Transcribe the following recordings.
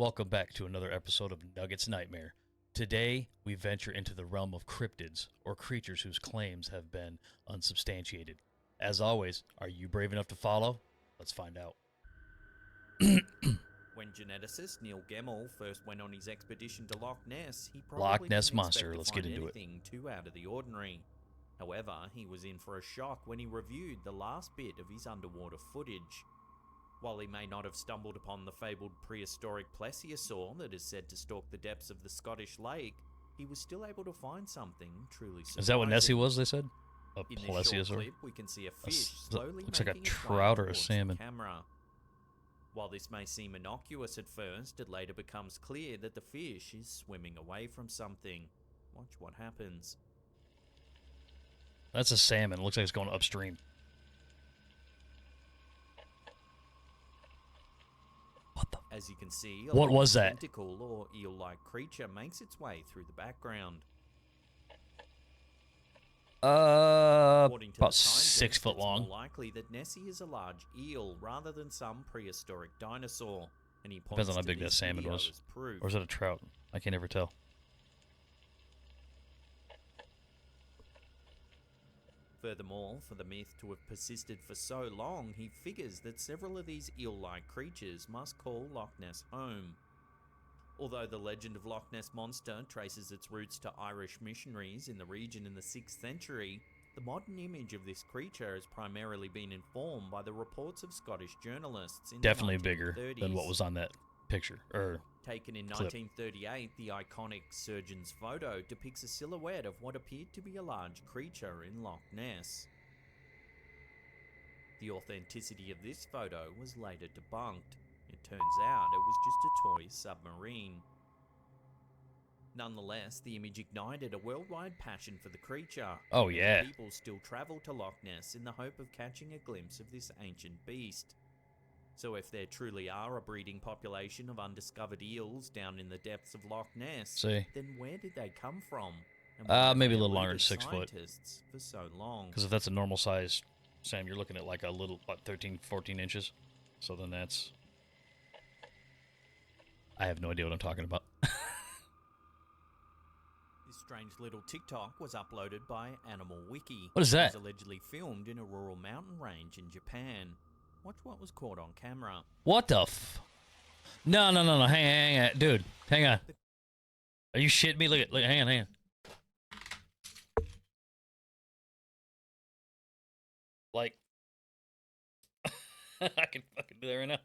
Welcome back to another episode of Nugget's Nightmare. Today, we venture into the realm of cryptids, or creatures whose claims have been unsubstantiated. As always, are you brave enough to follow? Let's find out. When geneticist Neil Gemmell first went on his expedition to Loch Ness, he probably Loch Ness didn't Monster, expect let's to get find into it. anything too out of the ordinary. However, he was in for a shock when he reviewed the last bit of his underwater footage. While he may not have stumbled upon the fabled prehistoric plesiosaur that is said to stalk the depths of the Scottish lake, he was still able to find something truly surprising. Is that what Nessie was, they said? A In this short plesiosaur? clip, we can see a fish slowly looks like a making its way trout or a towards the salmon. camera. While this may seem innocuous at first, it later becomes clear that the fish is swimming away from something. Watch what happens. That's a salmon. It looks like it's going upstream. What the? As you can see, What was that? tentacle or eel-like creature makes its way through the background. According to About the scientists, 6 foot it's long. more likely that Nessie is a large eel rather than some prehistoric dinosaur. And he Depends points on how to big that this salmon video was. as proof. Or is it a trout? I can never tell. Furthermore, for the myth to have persisted for so long, he figures that several of these eel-like creatures must call Loch Ness home. Although the legend of Loch Ness Monster traces its roots to Irish missionaries in the region in the 6th century, the modern image of this creature has primarily been informed by the reports of Scottish journalists in Definitely the 1930s. bigger than what was on that picture. Taken in clip. 1938, the iconic surgeon's photo depicts a silhouette of what appeared to be a large creature in Loch Ness. The authenticity of this photo was later debunked. It turns out it was just a toy submarine. Nonetheless, the image ignited a worldwide passion for the creature. Oh, Many yeah. people still travel to Loch Ness in the hope of catching a glimpse of this ancient beast. So if there truly are a breeding population of undiscovered eels down in the depths of Loch Ness, then where did they come from? And why have Maybe a they little longer than eluded 6 foot. scientists for so long? Because if that's a normal size, Sam, you're looking at like a little, what, 13, 14 inches? So then that's... I have no idea what I'm talking about. This strange little TikTok was uploaded by Animal Wiki. What is that? It was allegedly filmed in a rural mountain range in Japan. Watch what was caught on camera. What the f... No. Hang on. Dude, hang on. Are you shitting me? Look, hang on. Like... I can fucking do that right now.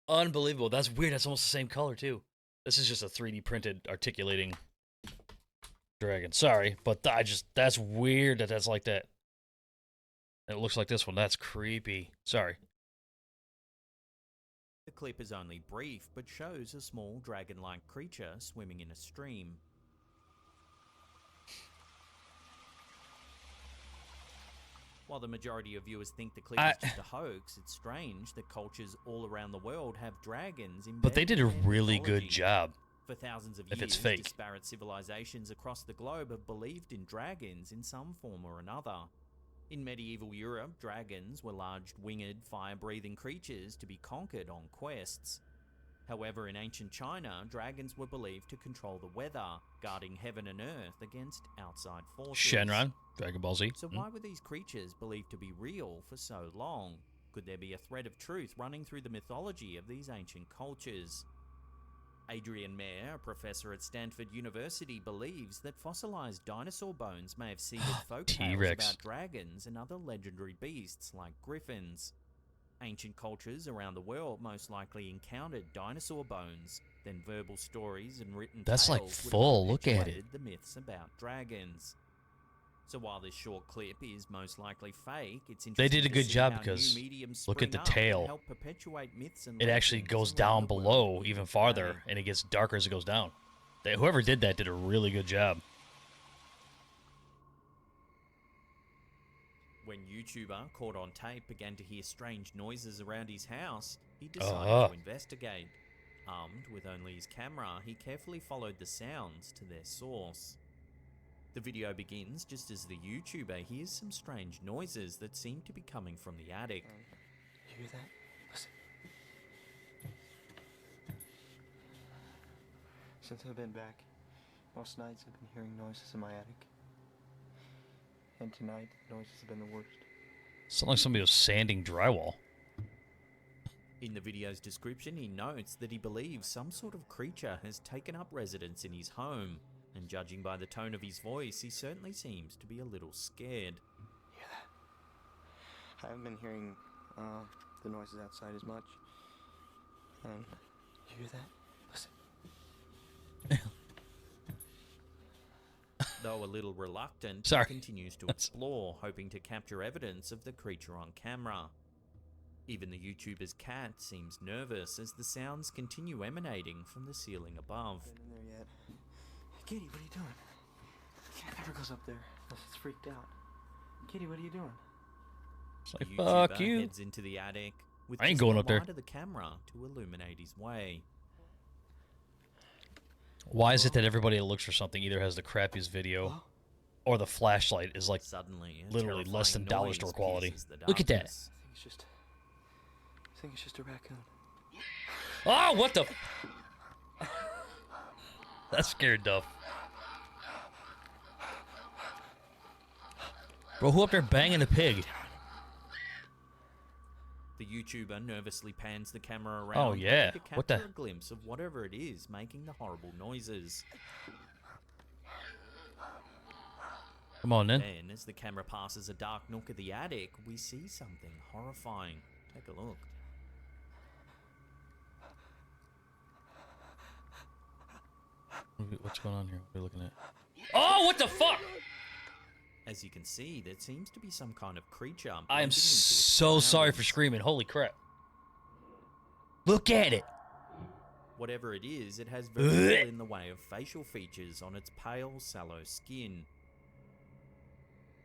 Unbelievable. That's weird. That's almost the same color, too. This is just a 3D printed articulating dragon. Sorry, but that's weird that that's like that. It looks like this one. That's creepy. Sorry. The clip is only brief, but shows a small dragon-like creature swimming in a stream. While the majority of viewers think the clip is just a hoax, it's strange that cultures all around the world have dragons embedded. But they did a in their really good mythology. job. For thousands of If years, it's fake. disparate civilizations across the globe have believed in dragons in some form or another. In medieval Europe, dragons were large winged, fire-breathing creatures to be conquered on quests. However, in ancient China, dragons were believed to control the weather, guarding heaven and earth against outside forces. Shenron, Dragon Ball Z. So why were these creatures believed to be real for so long? Could there be a thread of truth running through the mythology of these ancient cultures? Adrian Mayer, a professor at Stanford University, believes that fossilized dinosaur bones may have seeded folk tales T-Rex. about dragons and other legendary beasts like griffins. Ancient cultures around the world most likely encountered dinosaur bones, then verbal stories and written That's tales like would have full. Look at it. perpetuated the myths about dragons. So while this short clip is most likely fake, it's interesting They did a to good see job how because new mediums look at spring the up to tail. help perpetuate myths and It actually legends goes around down the world below even farther, today. and it gets darker as it goes down. Whoever did that did a really good job. When YouTuber caught on tape began to hear strange noises around his house, he decided to investigate. Armed with only his camera, he carefully followed the sounds to their source. The video begins just as the YouTuber hears some strange noises that seem to be coming from the attic. You hear that? Listen. since I've been back, most nights I've been hearing noises in my attic. And tonight, the noises have been the worst. Sounds like somebody was sanding drywall. In the video's description, he notes that he believes some sort of creature has taken up residence in his home, and judging by the tone of his voice, he certainly seems to be a little scared. Hear that? I haven't been hearing the noises outside as much. You hear that? Listen. Though a little reluctant, Sorry. he continues to explore, hoping to capture evidence of the creature on camera. Even the YouTuber's cat seems nervous as the sounds continue emanating from the ceiling above. Been in there yet? Kitty, what are you doing? Cat never goes up there unless it's freaked out. Kitty, what are you doing? It's like, The fuck YouTuber you. heads into the attic with I ain't just going the up there. light of the camera to illuminate his way. Why is it that everybody that looks for something either has the crappiest video or the flashlight is like Suddenly, a literally less than terrifying dollar noise store quality? pierces the Look at that. darkness. I think it's just a raccoon. Oh, what the? That scared Duff. Bro, who up there banging a pig? The YouTuber nervously pans the camera around. Oh, yeah. hoping to What the- capture a glimpse of whatever it is making the horrible noises. Come on, then. Then, as the camera passes a dark nook of the attic, we see something horrifying. Take a look. What's going on here? What are we looking at? Oh, what the fuck? As you can see, there seems to be some kind of creature. I am blending into its so sorry for surroundings. screaming. Holy crap. Look at it. Whatever it is, it has very little in the way of facial features on its pale, sallow skin.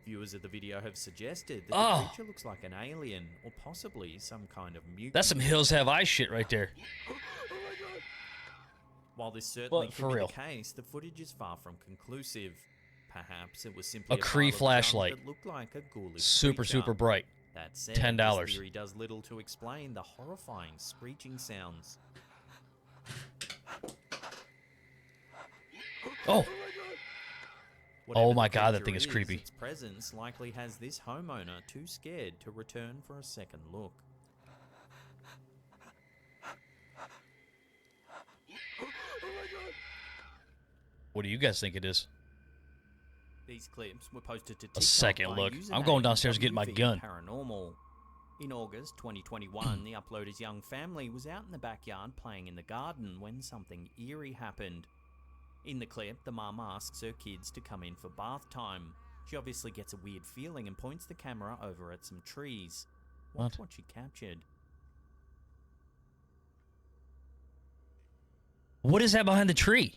Viewers of the video have suggested that the creature looks like an alien, or possibly some kind of mutant. That's some Hills Have Eyes shit right there. While this certainly Well, could for be real. the case, the footage is far from conclusive. Perhaps it was simply A a Cree pile of junk flashlight. that looked like a ghoulish Super, creature. super bright. That said, $10. this theory does little to explain the horrifying screeching sounds. Oh. Whatever my the God, that creature thing is creepy. Its presence likely has this homeowner too scared to return for a second look. What do you guys think it is? These clips were posted to TikTok second by look. username I'm going downstairs to get my WV gun. Paranormal. In August 2021, the uploader's young family was out in the backyard playing in the garden when something eerie happened. In the clip, the mum asks her kids to come in for bath time. She obviously gets a weird feeling and points the camera over at some trees. Watch what she captured. What is that behind the tree?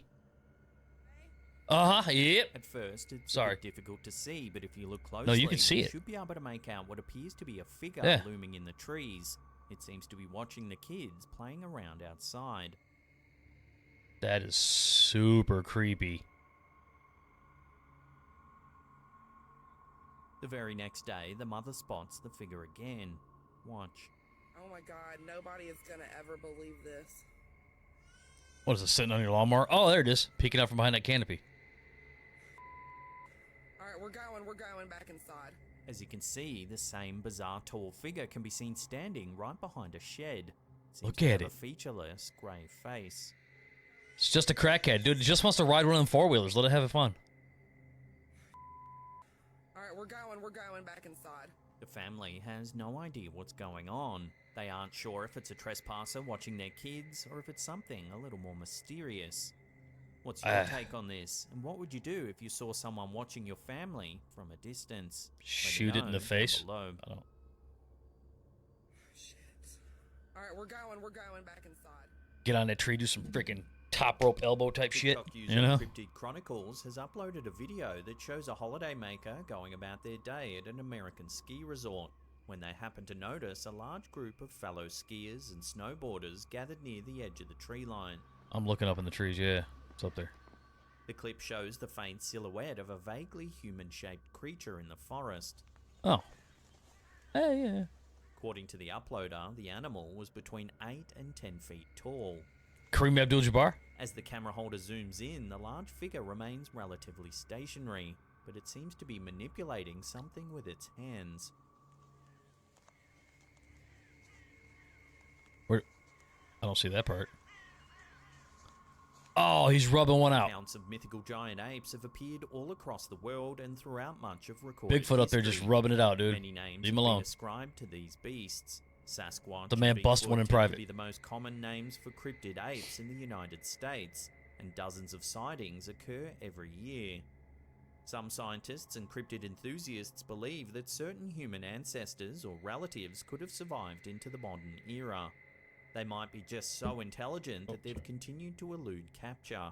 Uh-huh, yep. At first, it's a Sorry. bit difficult to see, but if you look closely, No, you can see you it. should be able to make out what appears to be a figure Yeah. looming in the trees. It seems to be watching the kids playing around outside. That is super creepy. The very next day, the mother spots the figure again. Watch. Oh my god, nobody is gonna ever believe this. What is it, sitting on your lawnmower? Oh, there it is. Peeking out from behind that canopy. Alright, we're going back inside. As you can see, the same bizarre tall figure can be seen standing right behind a shed. Seems Look to at have it. a featureless grey face. It's just a crackhead, dude. It just wants to ride one of them four-wheelers. Let it have fun. Alright, we're going back inside. The family has no idea what's going on. They aren't sure if it's a trespasser watching their kids or if it's something a little more mysterious. What's your take on this? And what would you do if you saw someone watching your family from a distance? Let me Shoot it in know the down face? below. I don't. Shit. Alright, we're going back inside. Get on that tree, do some freaking top rope elbow type shit. TikTok user You know? Cryptid Chronicles has uploaded a video that shows a holiday maker going about their day at an American ski resort when they happen to notice a large group of fellow skiers and snowboarders gathered near the edge of the tree line. I'm looking up in the trees, yeah. It's up there. The clip shows the faint silhouette of a vaguely human-shaped creature in the forest. Oh. Hey, yeah. According to the uploader, the animal was between 8 and 10 feet tall. Kareem Abdul-Jabbar? As the camera holder zooms in, the large figure remains relatively stationary, but it seems to be manipulating something with its hands. Where? I don't see that part. Oh, he's rubbing one out. Accounts of mythical giant apes have appeared all across the world and throughout much of recorded Bigfoot up there just history. rubbing it out, dude. Many names Leave him have alone. been ascribed to these beasts. Sasquatch The man and bust Bigfoot one in tend to private. be the most common names for cryptid apes in the United States, and dozens of sightings occur every year. Some scientists and cryptid enthusiasts believe that certain human ancestors or relatives could have survived into the modern era. They might be just so intelligent that they've continued to elude capture.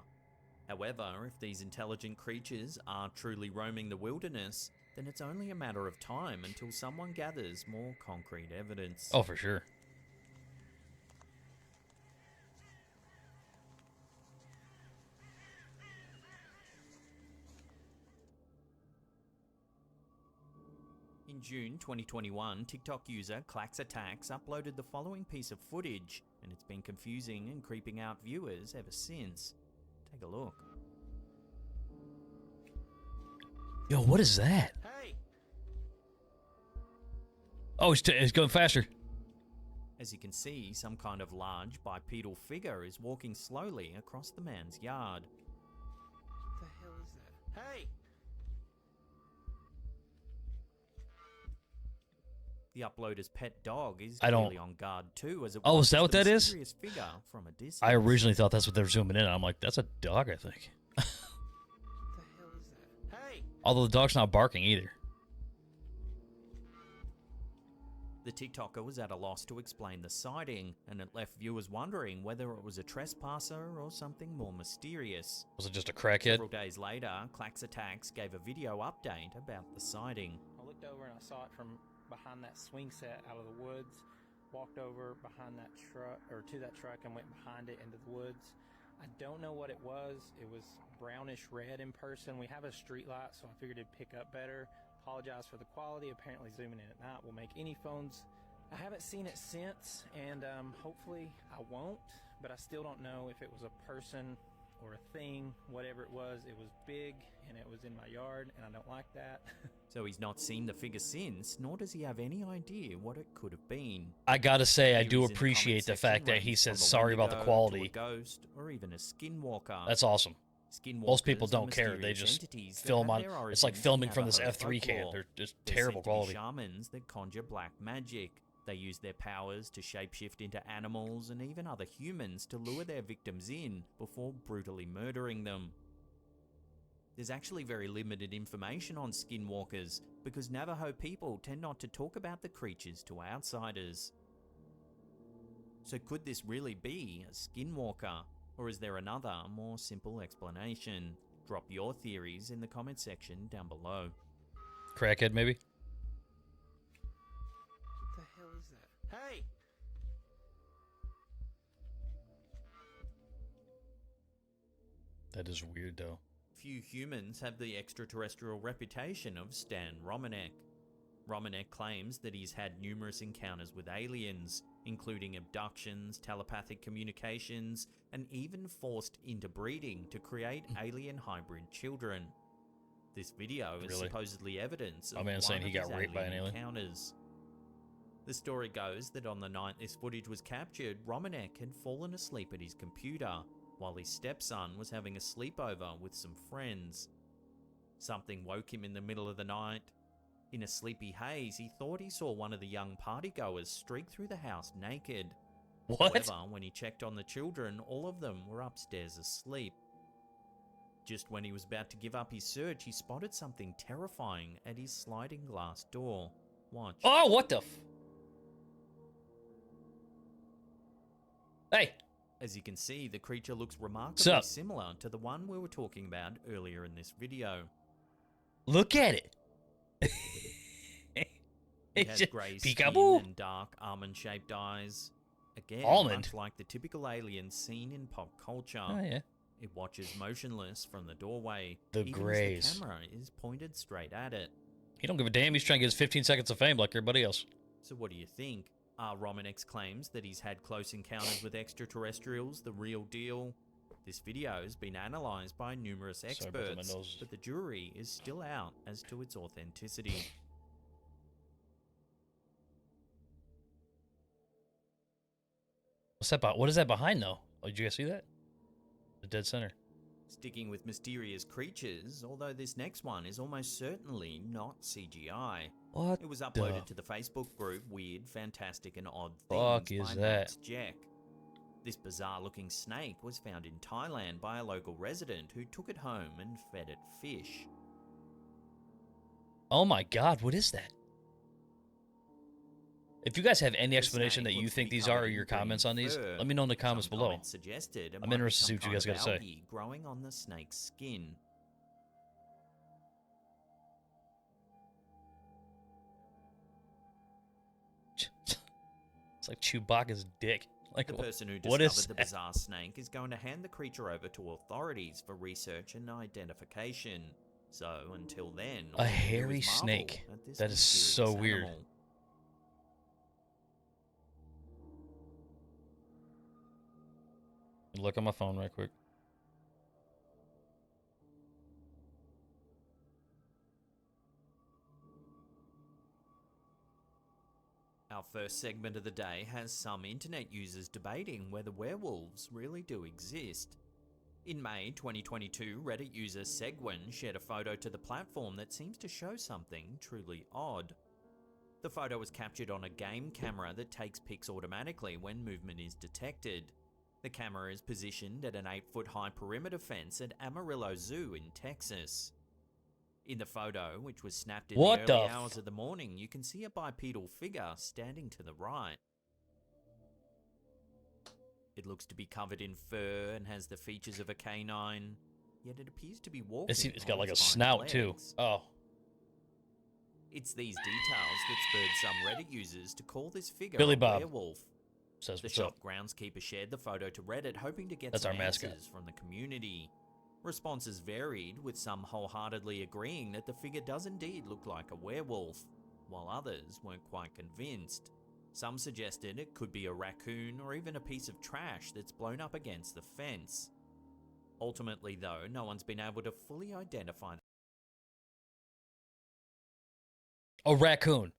However, if these intelligent creatures are truly roaming the wilderness, then it's only a matter of time until someone gathers more concrete evidence. Oh, for sure. In June 2021, TikTok user CRYPTIDS uploaded the following piece of footage, and it's been confusing and creeping out viewers ever since. Take a look. Yo, what is that? Hey! Oh, it's going faster. As you can see, some kind of large bipedal figure is walking slowly across the man's yard. What the hell is that? Hey! The uploader's pet dog is clearly on guard too, as it Oh, is watches that what the that is? mysterious figure from a distance. I originally thought that's what they were zooming in. I'm like, that's a dog, I think. What the hell is that? Hey! Although the dog's not barking either. The TikToker was at a loss to explain the sighting, and it left viewers wondering whether it was a trespasser or something more mysterious. Was it just a crackhead? Several days later, CRYPTIDS gave a video update about the sighting. I looked over and I saw it from behind that swing set out of the woods, walked over behind that truck, or to that truck, and went behind it into the woods. I don't know what it was. It was brownish red in person. We have a street light, so I figured it'd pick up better. Apologize for the quality. Apparently zooming in at night will make any phones. I haven't seen it since, and hopefully I won't, but I still don't know if it was a person or a thing. Whatever it was big, and it was in my yard, and I don't like that. So he's not seen the figure since, nor does he have any idea what it could have been. I gotta say, I do Theories in the appreciate the comment section fact that he range says from a sorry about the Wendigo quality. to a ghost, or even a skinwalker. That's awesome. Most people Skinwalkers are don't care. They mysterious just entities that film have on. their It's like origins in filming from this Navajo F3 cam. folklore. They're just They're terrible said to be quality. shamans that conjure black magic. They use their powers to shapeshift into animals and even other humans to lure their victims in before brutally murdering them. There's actually very limited information on skinwalkers because Navajo people tend not to talk about the creatures to outsiders. So could this really be a skinwalker, or is there another, more simple explanation? Drop your theories in the comment section down below. Crackhead, maybe? What the hell is that? Hey! That is weird, though. Few humans have the extraterrestrial reputation of Stan Romanek. Romanek claims that he's had numerous encounters with aliens, including abductions, telepathic communications, and even forced interbreeding to create alien hybrid children. This video is Really? supposedly evidence of My man's saying one he of got his raped by an alien. encounters. The story goes that on the night this footage was captured, Romanek had fallen asleep at his computer, while his stepson was having a sleepover with some friends. Something woke him in the middle of the night. In a sleepy haze, he thought he saw one of the young partygoers streak through the house naked. What? However, when he checked on the children, all of them were upstairs asleep. Just when he was about to give up his search, he spotted something terrifying at his sliding glass door. Watch. Oh, what the Hey! As you can see, the creature looks remarkably Sup? similar to the one we were talking about earlier in this video. Look at it! It It's has just grey skin peekaboo! and dark almond-shaped eyes. Again, Almond? much like the typical aliens seen in pop culture. Oh, yeah. It watches motionless from the doorway, The even greys. as the camera is pointed straight at it. He don't give a damn. He's trying to get his 15 seconds of fame like everybody else. So what do you think? Are Romanek's claims that he's had close encounters with extraterrestrials the real deal? This video has been analysed by numerous Sorry about that, my experts, nose. but the jury is still out as to its authenticity. What is that behind though? Oh, did you guys see that? The dead center. Sticking with mysterious creatures, although this next one is almost certainly not CGI. What It was the uploaded to the Facebook group Weird, Fantastic and Odd fuck Things is by that? Max Jack. This bizarre-looking snake was found in Thailand by a local resident who took it home and fed it fish. Oh my god, what is that? If you guys have any The explanation that snake you looks to think be these covered are or in your green comments on these, fur. let me know in the comments Some below. comments suggested it I'm might be interested to see some what you kind guys of gotta say. algae growing on the snake's skin. It's like Chewbacca's dick. Like, The person who what is discovered the that? bizarre snake is going to hand the creature over to authorities for research and identification. So, until then, all A we can do is hairy marvel snake. at this That is so mysterious weird. animal. Look on my phone right quick. Our first segment of the day has some internet users debating whether werewolves really do exist. In May 2022, Reddit user Segwin shared a photo to the platform that seems to show something truly odd. The photo was captured on a game camera that takes pics automatically when movement is detected. The camera is positioned at an 8-foot high perimeter fence at Amarillo Zoo in Texas. In the photo, which was snapped in What the early the hours of the morning, you can see a bipedal figure standing to the right. It looks to be covered in fur and has the features of a canine, yet it appears to be walking. It's got on like a its hind snout too. legs. Oh. It's these details that spurred some Reddit users to call this figure Billy a Bob werewolf. Says The what's up. shop groundskeeper shared the photo to Reddit, hoping to get That's some our mascot. answers from the community. Responses varied, with some wholeheartedly agreeing that the figure does indeed look like a werewolf, while others weren't quite convinced. Some suggested it could be a raccoon or even a piece of trash that's blown up against the fence. Ultimately, though, no one's been able to fully identify. A raccoon.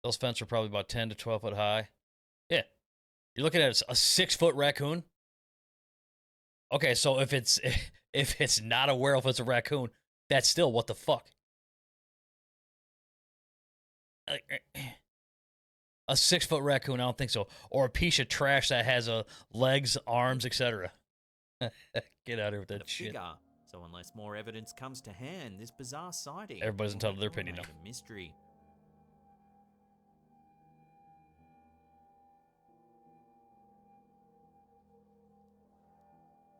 Those fences are probably about 10 to 12 foot high. Yeah. You're looking at a 6-foot raccoon. Okay, so if it's not a werewolf, it's a raccoon. That's still what the fuck. A 6-foot raccoon, I don't think so. Or a piece of trash that has legs, arms, etc. Get out of here with that shit. Figure. So unless more evidence comes to hand, this bizarre sighting Everybody's will entitled to their have to opinion remain now. a mystery.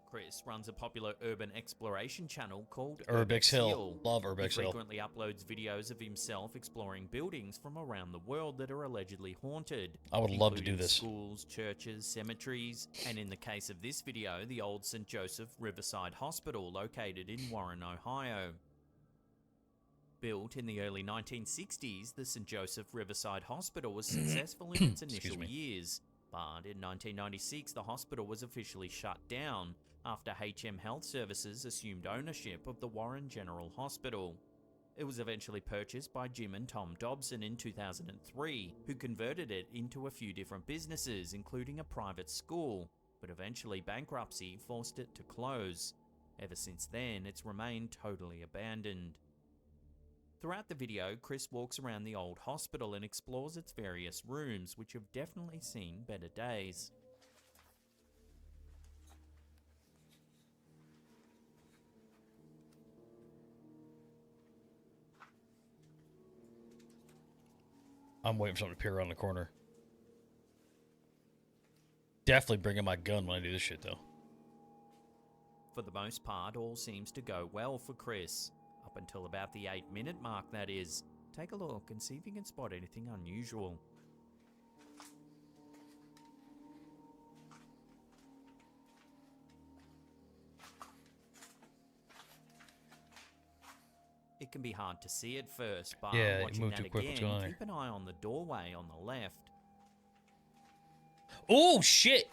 Chris runs a popular urban exploration channel called Urbex Hill. Love Urbex He Hill. frequently uploads videos of himself exploring buildings from around the world that are allegedly haunted. I would love to do including this. Schools, churches, cemeteries, and in the case of this video, the old St. Joseph Riverside Hospital located in Warren, Ohio. Built in the early 1960s, the St. Joseph Riverside Hospital was successful in its Excuse initial me. years, but in 1996 the hospital was officially shut down after HM Health Services assumed ownership of the Warren General Hospital. It was eventually purchased by Jim and Tom Dobson in 2003, who converted it into a few different businesses, including a private school, but eventually bankruptcy forced it to close. Ever since then, it's remained totally abandoned. Throughout the video, Chris walks around the old hospital and explores its various rooms, which have definitely seen better days. I'm waiting for something to appear around the corner. Definitely bringing my gun when I do this shit, though. For the most part, all seems to go well for Chris. Up until about the 8-minute mark, that is. Take a look and see if you can spot anything unusual. It can be hard to see at first, but Yeah, you watching move that too quick, what's going on again, there? keep an eye on the doorway on the left. Oh, shit!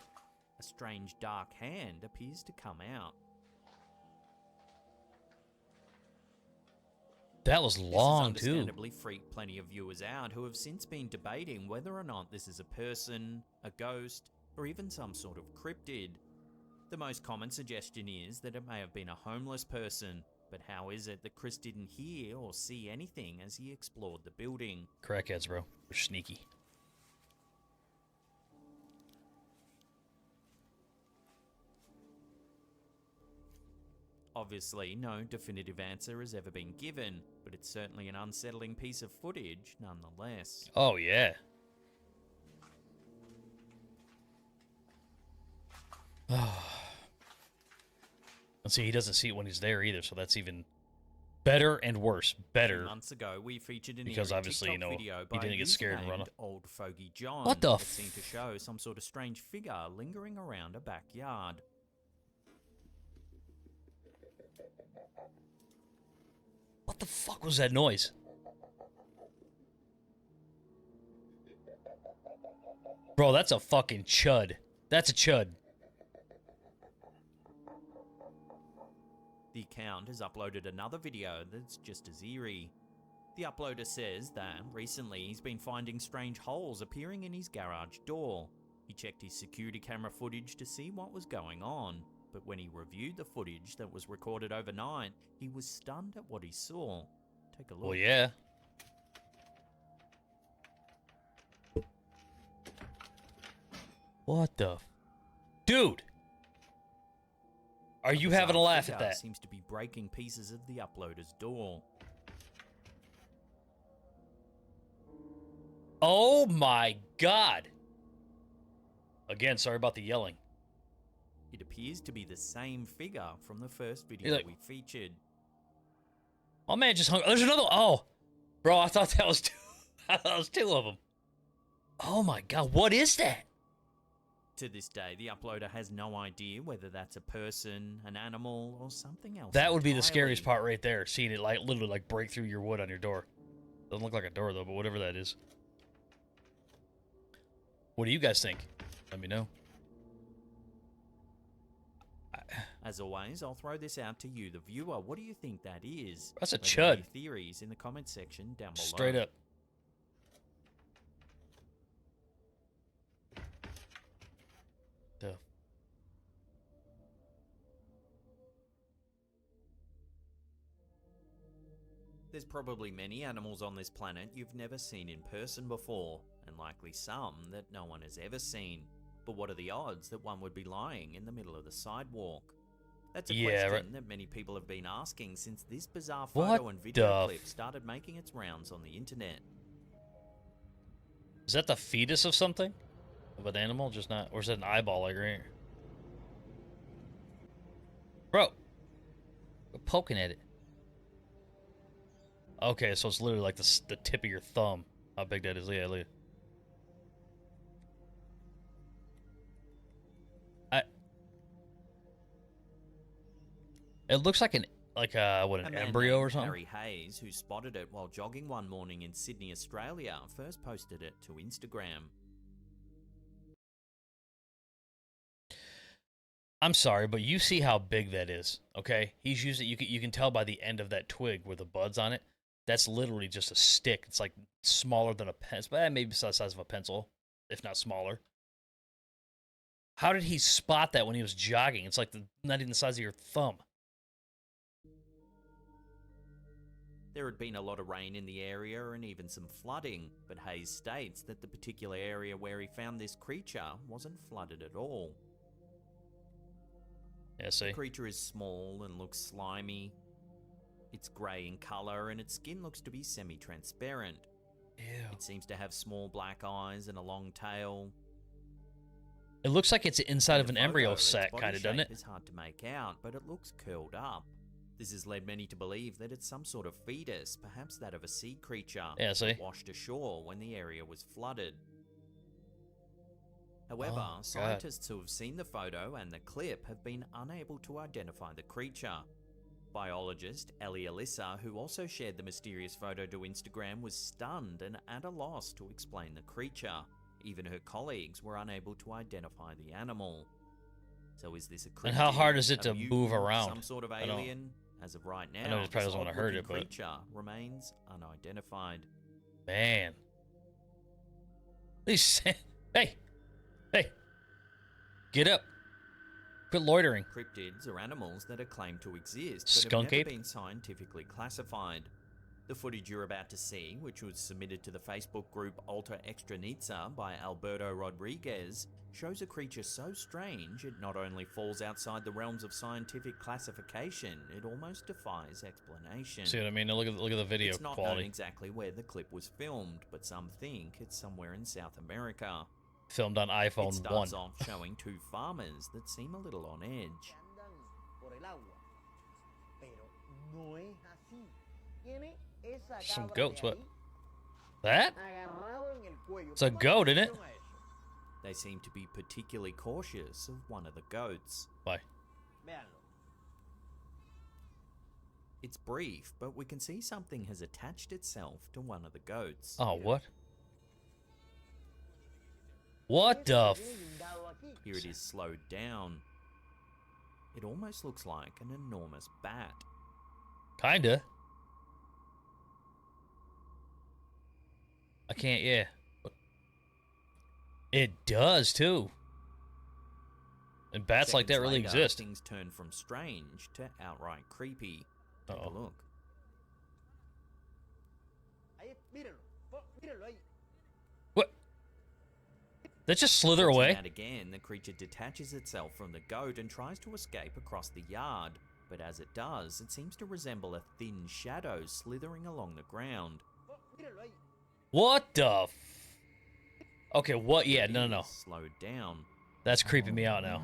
A strange dark hand appears to come out. That was long, This has too. understandably freaked plenty of viewers out who have since been debating whether or not this is a person, a ghost, or even some sort of cryptid. The most common suggestion is that it may have been a homeless person, but how is it that Chris didn't hear or see anything as he explored the building? Crackheads, bro. They're sneaky. Obviously, no definitive answer has ever been given, but it's certainly an unsettling piece of footage nonetheless. Oh, yeah. And see, he doesn't see it when he's there either, so that's even better and worse. Better. Months ago, we featured an Because eerie obviously, TikTok you know, video he by didn't a get scared and user run named off. Old Fogey John What the that seemed to show some sort of strange figure lingering around a backyard. What the fuck was that noise? Bro, that's a fucking chud. That's a chud. The account has uploaded another video that's just as eerie. The uploader says that recently he's been finding strange holes appearing in his garage door. He checked his security camera footage to see what was going on, but when he reviewed the footage that was recorded overnight, he was stunned at what he saw. Take a look. Well, yeah. What the... Dude! Are you having a Bizarre laugh at figure that? Seems to be breaking pieces of the uploader's door. Oh my god! Again, sorry about the yelling. It appears to be the same figure from the first video like- we featured. My man just hung... There's another... Oh! Bro, I thought that was two... I thought that was two of them. Oh my god, what is that? To this day, the uploader has no idea whether that's a person, an animal, or something else. That would be the entirely. scariest part right there. Seeing it like literally like break through your wood on your door. Doesn't look like a door though, but whatever that is. What do you guys think? Let me know. As always, I'll throw this out to you, the viewer. What do you think that is? That's a Let me know chud. your theories in the comment section down below. Straight up. Duh. There's probably many animals on this planet you've never seen in person before, and likely some that no one has ever seen. But what are the odds that one would be lying in the middle of the sidewalk? That's a Yeah, question that many people have been asking since this bizarre photo What and video the clip started making its rounds on the internet. Is that the fetus of something? Of an animal? Just not... Or is that an eyeball like right here? Bro! We're poking at it. Okay, so it's literally like the tip of your thumb. How big that is. Yeah, look. It looks like an what, A an man embryo or named something? Harry Hayes, who spotted it while jogging one morning in Sydney, Australia, first posted it to Instagram. I'm sorry, but you see how big that is, okay? He's used it. You can tell by the end of that twig with the buds on it. That's literally just a stick. It's like smaller than a pencil, maybe the size of a pencil, if not smaller. How did he spot that when he was jogging? It's like not even the size of your thumb. There had been a lot of rain in the area and even some flooding, but Hayes states that the particular area where he found this creature wasn't flooded at all. Yeah, see? The creature is small and looks slimy. It's grey in colour and its skin looks to be semi-transparent. Ew. It seems to have small black eyes and a long tail. It looks like it's inside In of the an embryo photo, its sac, body kind of, doesn't shape it? is hard to make out, but it looks curled up. This has led many to believe that it's some sort of fetus, perhaps that of a sea creature, Yeah, see? that washed ashore when the area was flooded. However, Oh, God. scientists who have seen the photo and the clip have been unable to identify the creature. Biologist Ellie Alyssa, who also shared the mysterious photo to Instagram, was stunned and at a loss to explain the creature. Even her colleagues were unable to identify the animal. So is this a cryptid, And how hard is it a to mutant, move around? some sort of I don't- alien? As of right now, know it probably this doesn't wanna hurt odd-looking it, but- creature remains unidentified. Man. These. Hey! Hey! Get up! Quit loitering. Cryptids are animals that are claimed to exist, but Skunk have never ape? been scientifically classified. The footage you're about to see, which was submitted to the Facebook group Alter Extranitza by Alberto Rodriguez, shows a creature so strange it not only falls outside the realms of scientific classification, it almost defies explanation. See what I mean? Look at the video It's not known quality. exactly where the clip was filmed, but some think it's somewhere in South America. Filmed on It iPhone starts 1. off showing two farmers that seem a little on edge. Some goats, what? That? It's a goat, isn't it? They seem to be particularly cautious of one of the goats. Why? It's brief, but we can see something has attached itself to one of the goats. Oh, what? What the f... Here it is slowed down. It almost looks like an enormous bat. Kinda. I can't, yeah. It does, too. And bats like that Seconds really later, exist. Things turn from strange to outright creepy. Take a Uh-oh. look. What? They just slither Watching away? that again, the creature detaches itself from the goat and tries to escape across the yard. But as it does, it seems to resemble a thin shadow slithering along the ground. What the f... Okay, what? Yeah, no, no, no. Slowed down. That's creeping me out now.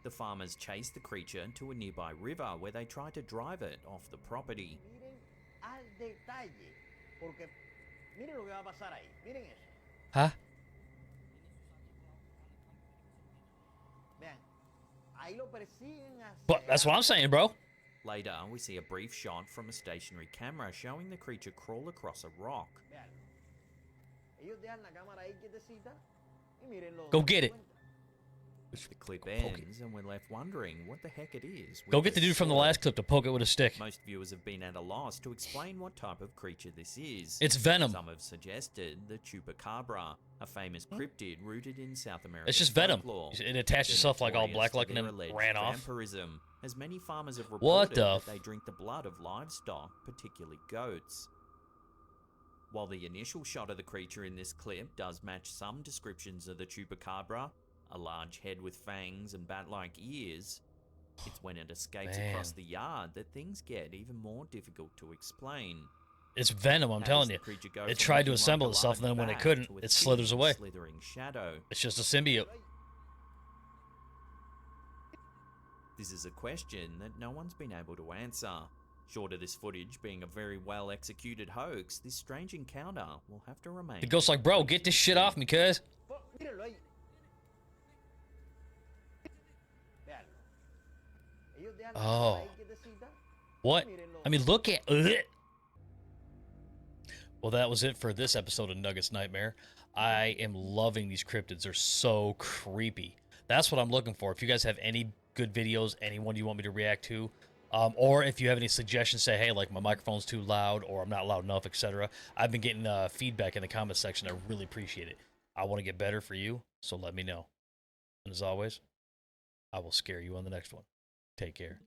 The farmers chase the creature to a nearby river where they try to drive it off the property. Huh? But that's what I'm saying, bro. Later, we see a brief shot from a stationary camera showing the creature crawl across a rock. Go get it. The clip Go poke ends, and we're left wondering what the heck it is. Go with get the this dude from the sword. last clip to poke it with a stick. Most viewers have been at a loss to explain what type of creature this is. It's Venom. Some have suggested the chupacabra, a famous cryptid rooted in South America. It's just Venom. It attached itself like all black-like and then ran off. Vampirism, as many farmers have What reported the that f- they drink the blood of livestock, particularly goats. While the initial shot of the creature in this clip does match some descriptions of the chupacabra, a large head with fangs and bat-like ears, it's when it escapes across Man. the yard that things get even more difficult to explain. It's Venom, I'm How telling does you. the creature go It from tried to looking like assemble a itself, and then large when it bat couldn't, to a it slithers thin, away. slithering shadow. It's just a symbiote. This is a question that no one's been able to answer. Short of this footage being a very well executed hoax, this strange encounter will have to remain. The ghost's like, bro, get this shit off me, cuz. Oh. What? I mean, look at it. Well, that was it for this episode of Nuggets Nightmare. I am loving these cryptids. They're so creepy. That's what I'm looking for. If you guys have any good videos, anyone you want me to react to, or if you have any suggestions, say, hey, like my microphone's too loud or I'm not loud enough, etc. I've been getting feedback in the comment section. I really appreciate it. I want to get better for you, so let me know. And as always, I will scare you on the next one. Take care.